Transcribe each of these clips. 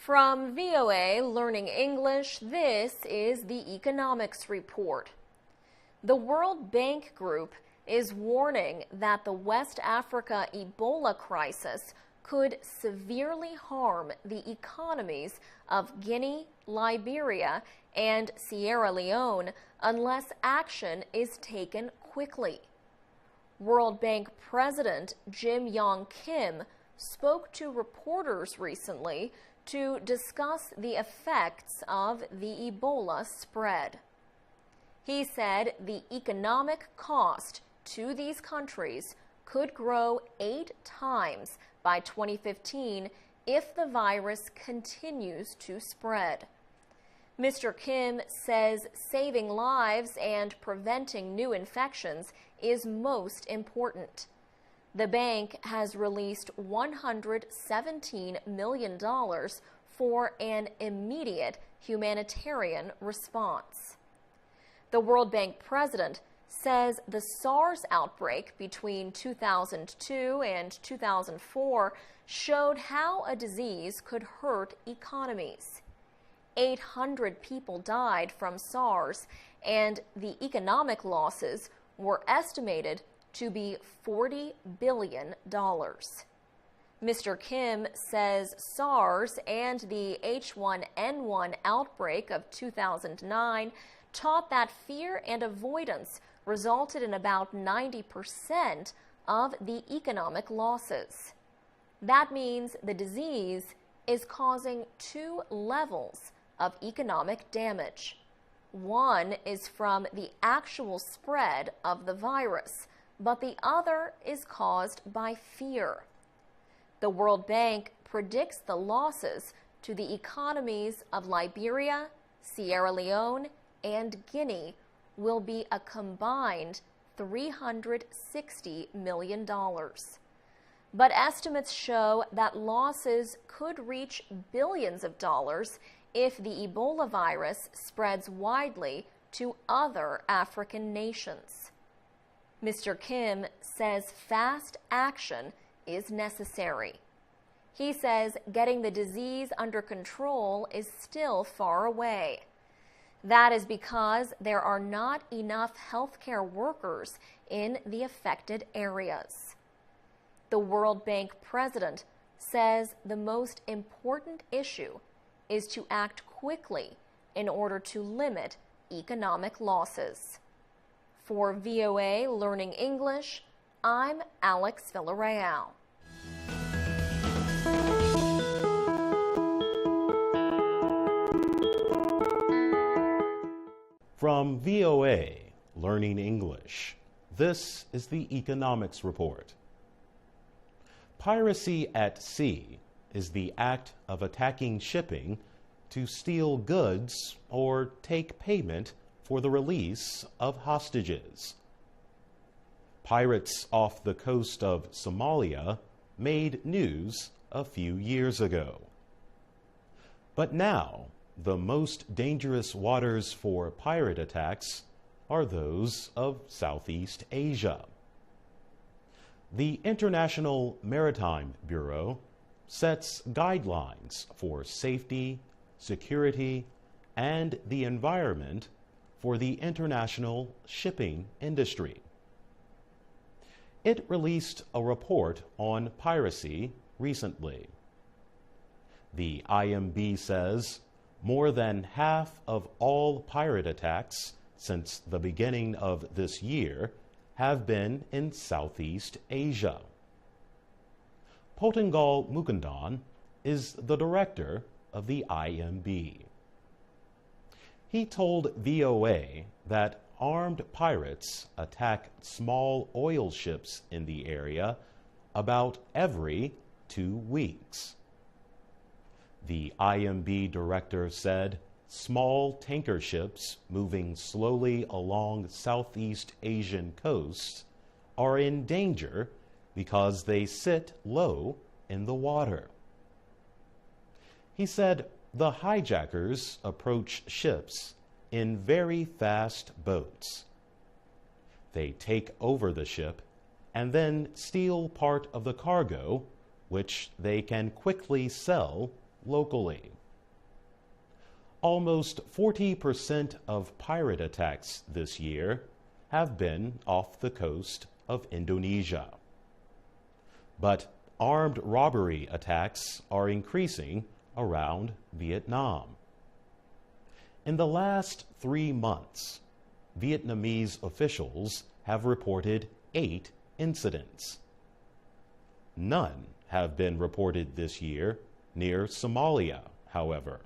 From VOA Learning English, this is the Economics Report. The World Bank Group is warning that the West Africa Ebola crisis could severely harm the economies of Guinea, Liberia, and Sierra Leone unless action is taken quickly. World Bank President Jim Yong Kim spoke to reporters recently to discuss the effects of the Ebola spread. He said the economic cost to these countries could grow 8 times by 2015 if the virus continues to spread. Mr. Kim says saving lives and preventing new infections is most important. The bank has released $117 million for an immediate humanitarian response. The World Bank president says the SARS outbreak between 2002 and 2004 showed how a disease could hurt economies. 800 people died from SARS, and the economic losses were estimated to be $40 billion. Mr. Kim says SARS and the H1N1 outbreak of 2009 taught that fear and avoidance resulted in about 90% of the economic losses. That means the disease is causing 2 levels of economic damage. One is from the actual spread of the virus, but the other is caused by fear. The World Bank predicts the losses to the economies of Liberia, Sierra Leone, and Guinea will be a combined $360 million. But estimates show that losses could reach billions of dollars if the Ebola virus spreads widely to other African nations. Mr. Kim says fast action is necessary. He says getting the disease under control is still far away. That is because there are not enough healthcare workers in the affected areas. The World Bank president says the most important issue is to act quickly in order to limit economic losses. For VOA Learning English, I'm Alex Villarreal. From VOA Learning English, this is the Economics Report. Piracy at sea is the act of attacking shipping to steal goods or take payment for the release of hostages. Pirates off the coast of Somalia made news a few years ago. But now, the most dangerous waters for pirate attacks are those of Southeast Asia. The International Maritime Bureau sets guidelines for safety, security, and the environment for the international shipping industry. It released a report on piracy recently. The IMB says more than half of all pirate attacks since the beginning of this year have been in Southeast Asia. Potangal Mukundan is the director of the IMB. He told VOA that armed pirates attack small oil ships in the area about every 2 weeks. The IMB director said small tanker ships moving slowly along Southeast Asian coasts are in danger because they sit low in the water. He said the hijackers approach ships in very fast boats. They take over the ship and then steal part of the cargo, which they can quickly sell locally. Almost 40% of pirate attacks this year have been off the coast of Indonesia. But armed robbery attacks are increasing around Vietnam. In the last 3 months, Vietnamese officials have reported 8 incidents. None have been reported this year near Somalia, however.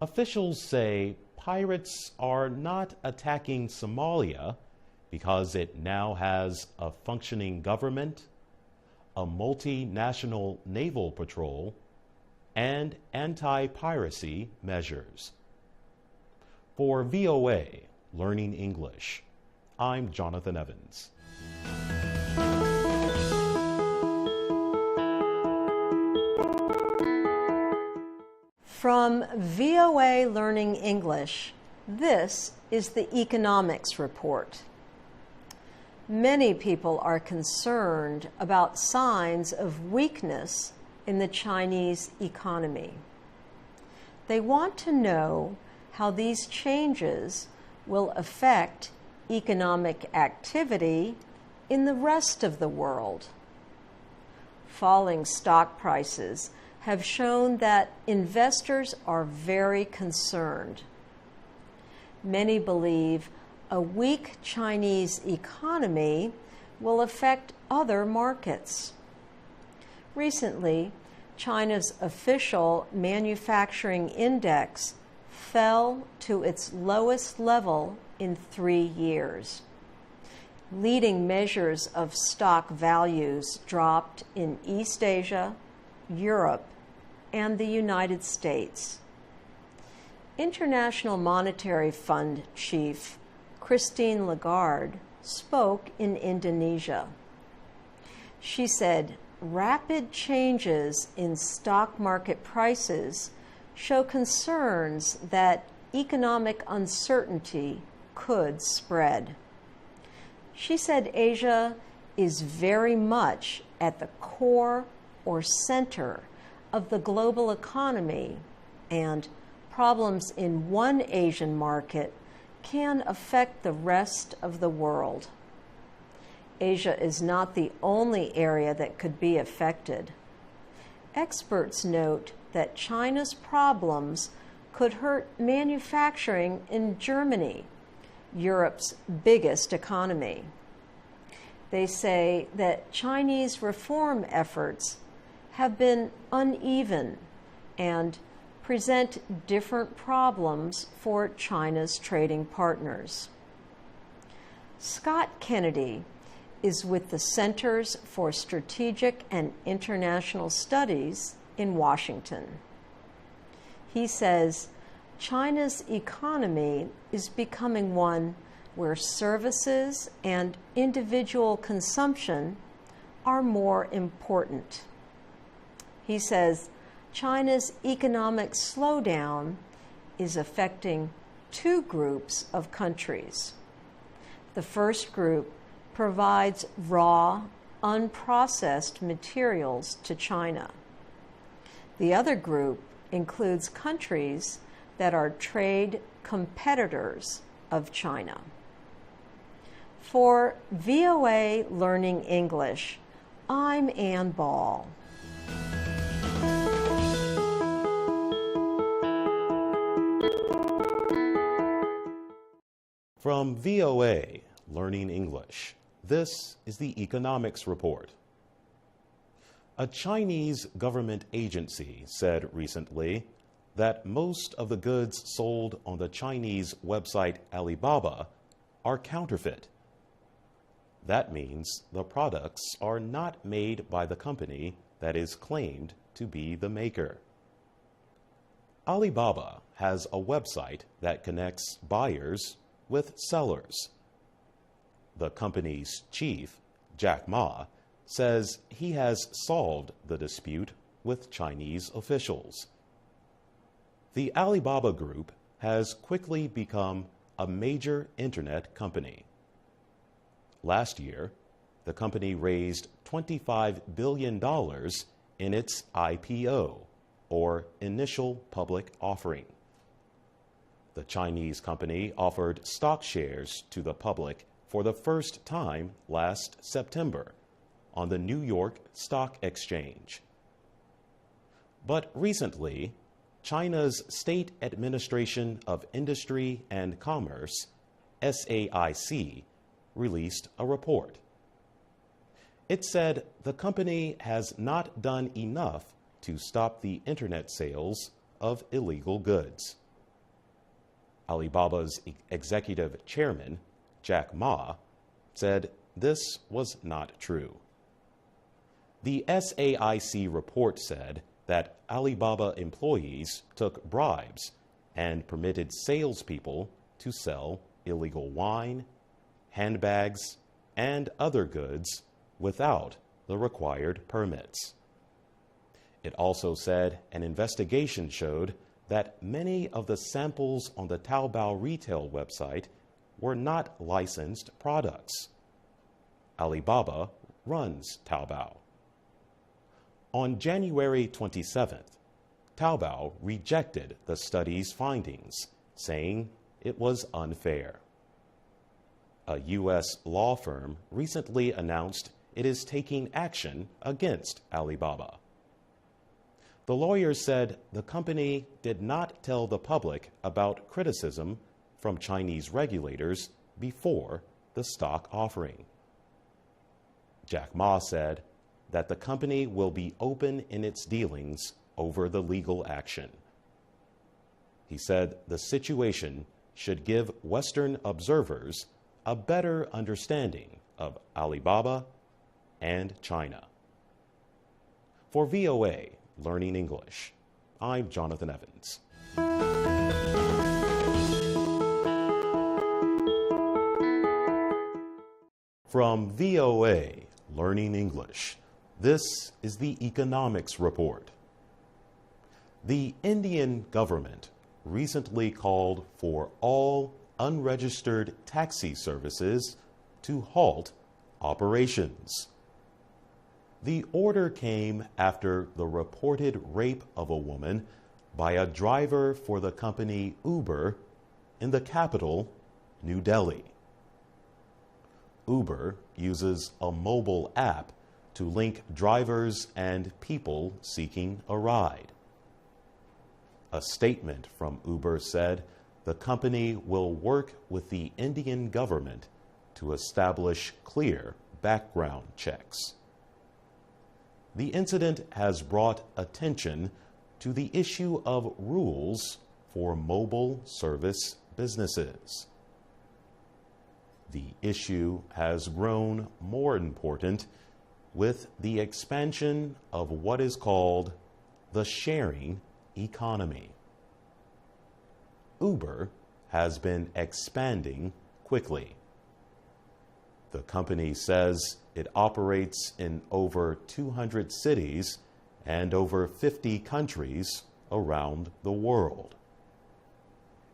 Officials say pirates are not attacking Somalia because it now has a functioning government, a multinational naval patrol, and anti-piracy measures. For VOA Learning English, I'm Jonathan Evans. From VOA Learning English, this is the Economics Report. Many people are concerned about signs of weakness in the Chinese economy. They want to know how these changes will affect economic activity in the rest of the world. Falling stock prices have shown that investors are very concerned. Many believe a weak Chinese economy will affect other markets. Recently, China's official manufacturing index fell to its lowest level in 3 years. Leading measures of stock values dropped in East Asia, Europe, and the United States. International Monetary Fund Chief Christine Lagarde spoke in Indonesia. She said, "Rapid changes in stock market prices show concerns that economic uncertainty could spread." She said Asia is very much at the core or center of the global economy, and problems in one Asian market can affect the rest of the world. Asia is not the only area that could be affected. Experts note that China's problems could hurt manufacturing in Germany, Europe's biggest economy. They say that Chinese reform efforts have been uneven and present different problems for China's trading partners. Scott Kennedy is with the Centers for Strategic and International Studies in Washington. He says China's economy is becoming one where services and individual consumption are more important. He says China's economic slowdown is affecting 2 groups of countries. The first group provides raw, unprocessed materials to China. The other group includes countries that are trade competitors of China. For VOA Learning English, I'm Ann Ball. From VOA Learning English, this is the Economics Report. A Chinese government agency said recently that most of the goods sold on the Chinese website Alibaba are counterfeit. That means the products are not made by the company that is claimed to be the maker. Alibaba has a website that connects buyers with sellers. The company's chief, Jack Ma, says he has solved the dispute with Chinese officials. The Alibaba Group has quickly become a major internet company. Last year, the company raised $25 billion in its IPO or initial public offering. The Chinese company offered stock shares to the public for the first time last September on the New York Stock Exchange. But recently, China's State Administration of Industry and Commerce, SAIC, released a report. It said the company has not done enough to stop the internet sales of illegal goods. Alibaba's executive chairman, Jack Ma, said this was not true. The SAIC report said that Alibaba employees took bribes and permitted salespeople to sell illegal wine, handbags, and other goods without the required permits. It also said an investigation showed that many of the samples on the Taobao retail website were not licensed products. Alibaba runs Taobao. On January 27th, Taobao rejected the study's findings, saying it was unfair. A U.S. law firm recently announced it is taking action against Alibaba. The lawyers said the company did not tell the public about criticism from Chinese regulators before the stock offering. Jack Ma said that the company will be open in its dealings over the legal action. He said the situation should give Western observers a better understanding of Alibaba and China. For VOA Learning English, I'm Jonathan Evans. From VOA Learning English, this is the Economics Report. The Indian government recently called for all unregistered taxi services to halt operations. The order came after the reported rape of a woman by a driver for the company Uber in the capital, New Delhi. Uber uses a mobile app to link drivers and people seeking a ride. A statement from Uber said the company will work with the Indian government to establish clear background checks. The incident has brought attention to the issue of rules for mobile service businesses. The issue has grown more important with the expansion of what is called the sharing economy. Uber has been expanding quickly. The company says it operates in over 200 cities and over 50 countries around the world.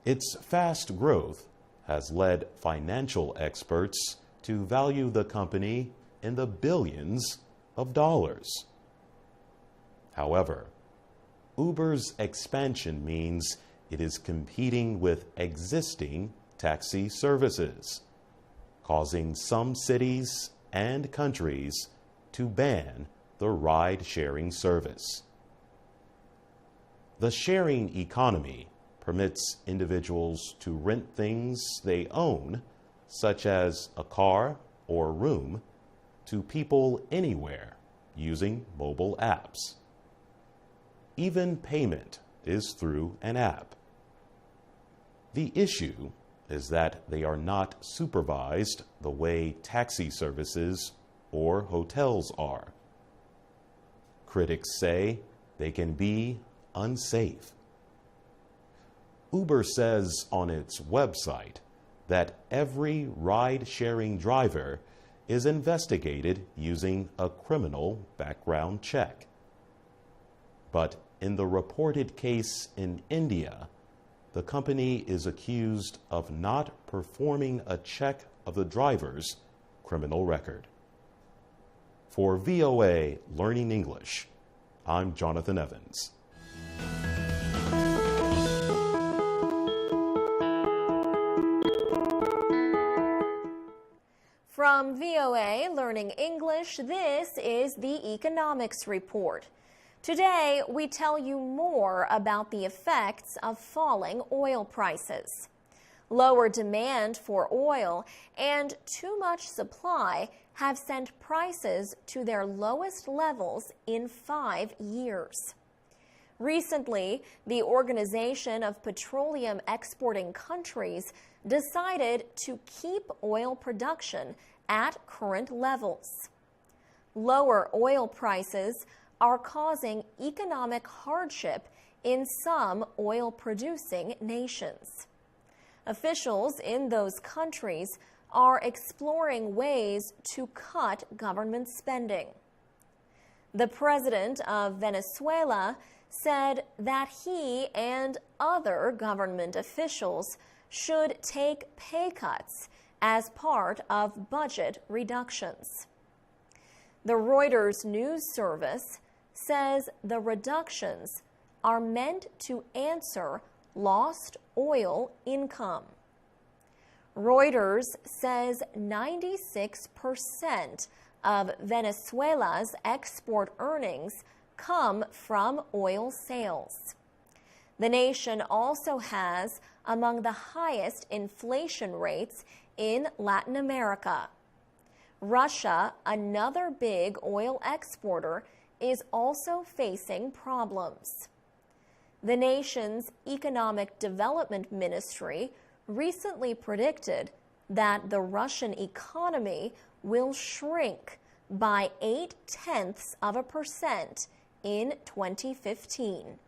Its fast growth has led financial experts to value the company in the billions of dollars. However, Uber's expansion means it is competing with existing taxi services, causing some cities and countries to ban the ride-sharing service. The sharing economy permits individuals to rent things they own, such as a car or room, to people anywhere using mobile apps. Even payment is through an app. The issue is that they are not supervised the way taxi services or hotels are. Critics say they can be unsafe. Uber says on its website that every ride-sharing driver is investigated using a criminal background check. But in the reported case in India, the company is accused of not performing a check of the driver's criminal record. For VOA Learning English, I'm Jonathan Evans. From VOA Learning English, this is the Economics Report. Today, we tell you more about the effects of falling oil prices. Lower demand for oil and too much supply have sent prices to their lowest levels in 5 years. Recently, the Organization of Petroleum Exporting Countries decided to keep oil production at current levels. Lower oil prices are causing economic hardship in some oil-producing nations. Officials in those countries are exploring ways to cut government spending. The president of Venezuela said that he and other government officials should take pay cuts as part of budget reductions. The Reuters news service says the reductions are meant to answer lost oil income. Reuters says 96% of Venezuela's export earnings come from oil sales. The nation also has among the highest inflation rates in Latin America. Russia, another big oil exporter, is also facing problems. The nation's Economic Development Ministry recently predicted that the Russian economy will shrink by 0.8% in 2015.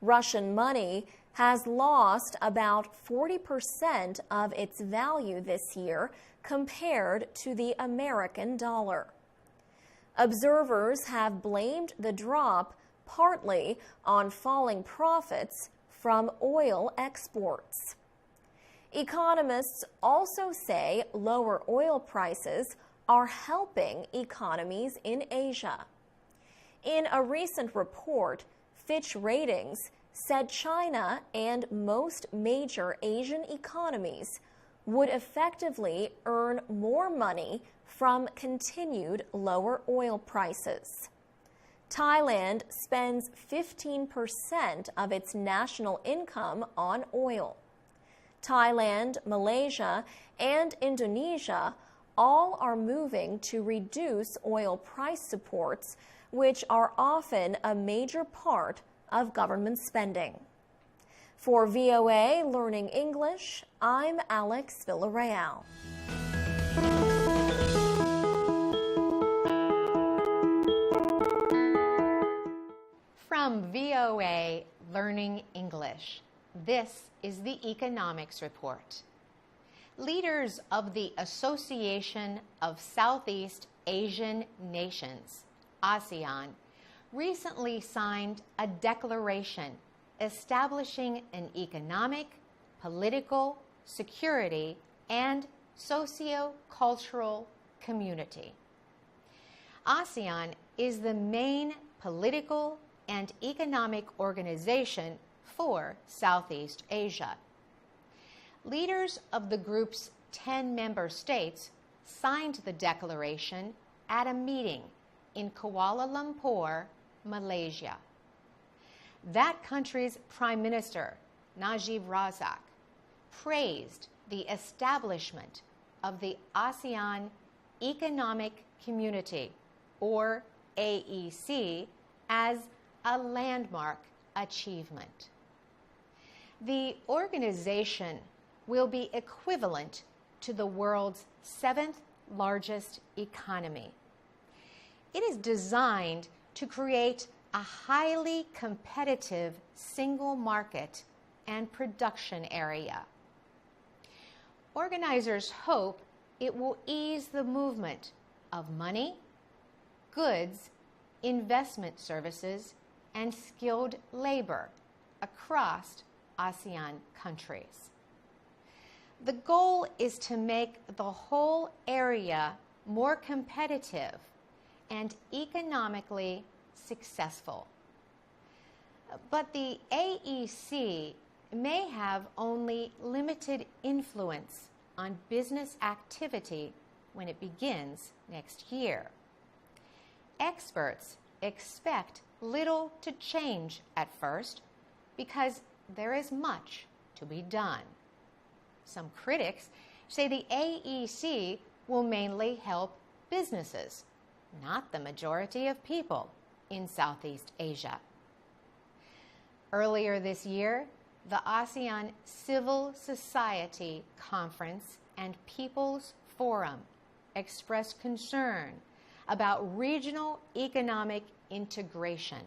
Russian money has lost about 40% of its value this year compared to the American dollar. Observers have blamed the drop partly on falling profits from oil exports. Economists also say lower oil prices are helping economies in Asia. In a recent report, Fitch Ratings said China and most major Asian economies would effectively earn more money from continued lower oil prices. Thailand spends 15% of its national income on oil. Thailand, Malaysia, and Indonesia all are moving to reduce oil price supports, which are often a major part of government spending. For VOA Learning English, I'm Alex Villarreal. From VOA Learning English, this is the Economics Report. Leaders of the Association of Southeast Asian Nations, ASEAN, recently signed a declaration establishing an economic, political, security, and socio-cultural community. ASEAN is the main political and economic organization for Southeast Asia. Leaders of the group's 10 member states signed the declaration at a meeting in Kuala Lumpur, Malaysia. That country's Prime Minister, Najib Razak, praised the establishment of the ASEAN Economic Community, or AEC, as a landmark achievement. The organization will be equivalent to the world's 7th largest economy. It is designed to create a highly competitive single market and production area. Organizers hope it will ease the movement of money, goods, investment services, and skilled labor across ASEAN countries. The goal is to make the whole area more competitive and economically successful. But the AEC may have only limited influence on business activity when it begins next year. Experts expect little to change at first because there is much to be done. Some critics say the AEC will mainly help businesses, not the majority of people in Southeast Asia. Earlier this year, the ASEAN Civil Society Conference and People's Forum expressed concern about regional economic integration.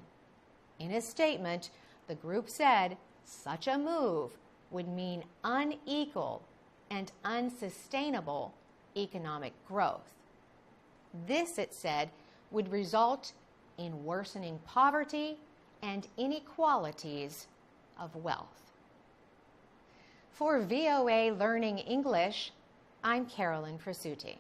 In a statement, the group said such a move would mean unequal and unsustainable economic growth. This, it said, would result in worsening poverty and inequalities of wealth. For VOA Learning English, I'm Carolyn Presutti.